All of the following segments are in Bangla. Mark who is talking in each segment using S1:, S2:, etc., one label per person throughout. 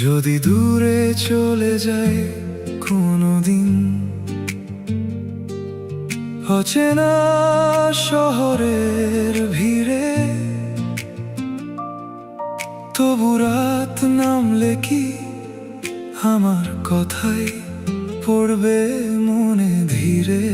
S1: যদি দূরে চলে যায় কোনোদিন, অচেনা শহরের ভিড়ে, তবু রাত নামলে কি আমার কথাই পড়বে মনে ধীরে।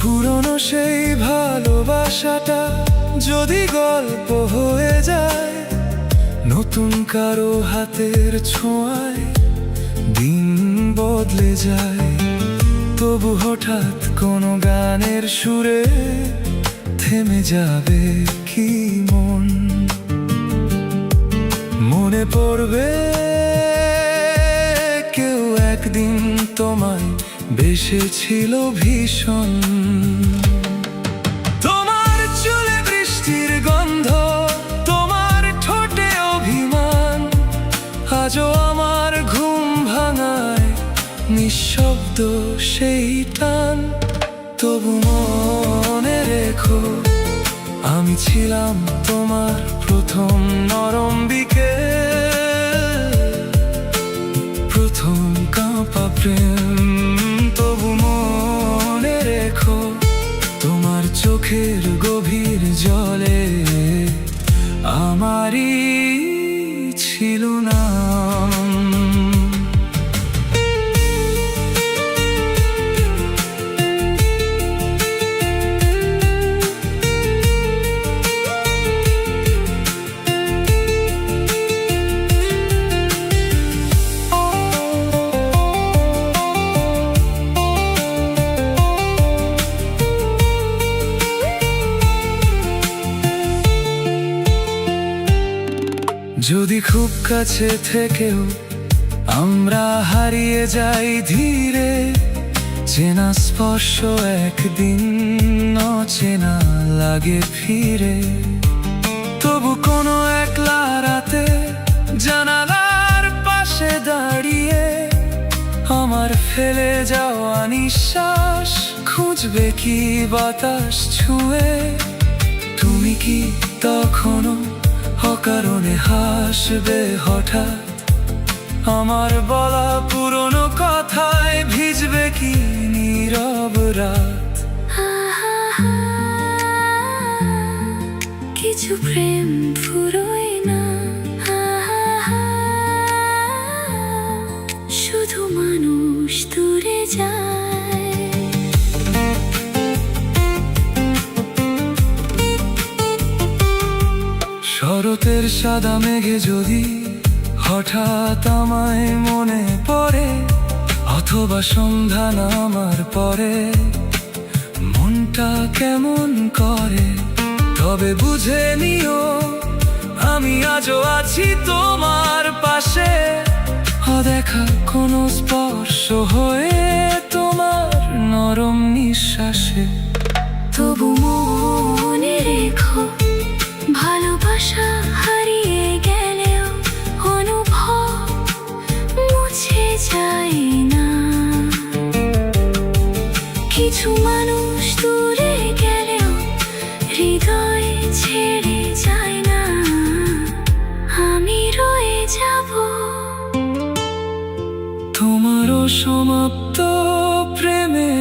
S1: পুরনো সেই ভালোবাসাটা যদি গল্প হয়ে যায়, নতুন কারো হাতের ছোঁয়ায় দিন বদলে যায়, তবু হঠাৎ কোনো গানের সুরে থেমে যাবে কি মনে পড়বে কেউ একদিন তোমায় বেসেছিল ভীষণ। তোমার চুলে বৃষ্টির গন্ধ, তোমার ঠোঁটে অভিমান, আজও আমার ঘুম ভাঙায় নিঃশব্দ সেই টান। তবু মনে রেখো, আমি ছিলাম তোমার প্রথম নরম বিকেল, প্রথম কাঁপা প্রেম। তবু মনে রেখো, তোমার চোখের গভীর জলে আমারই ছিল নাম। যদি খুব কাছে থেকেও আমরা হারিয়ে যাই ধীরে, চেনা স্পর্শ একদিন অচেনা লাগে ফিরে। তবু কোনো একলা রাতে জানালার পাশে দাঁড়িয়ে আমার ফেলে যাওয়া নিঃশ্বাস খুঁজবে কি বাতাস ছুঁয়ে। তুমি কি তখনও অকারণে হাসবে হঠাৎ, আমার বলা পুরনো কথায় ভিজবে কি নীরব রাত।
S2: কিছু প্রেম ফুরোয় না, শুধু মানুষ দূরে যায়।
S1: শরতের সাদা মেঘে যদি হঠাৎ আমায় মনে পড়ে, অথবা সন্ধ্যা নামার পরে মনটা কেমন করে, তবে বুঝে নিও আমি আজও আছি তোমার পাশে। অদেখা কোনো স্পর্শ হয়ে তোমার নরম নিঃশ্বাসে।
S2: তবু মনে রেখো, ভালোবাসা হারিয়ে গেলেও অনুভব মুছে যায় না। কিছু মানুষ দূরে গেলেও হৃদয় ছেড়ে যায় না। আমি রয়ে যাব
S1: তোমারও সমাপ্ত প্রেমে।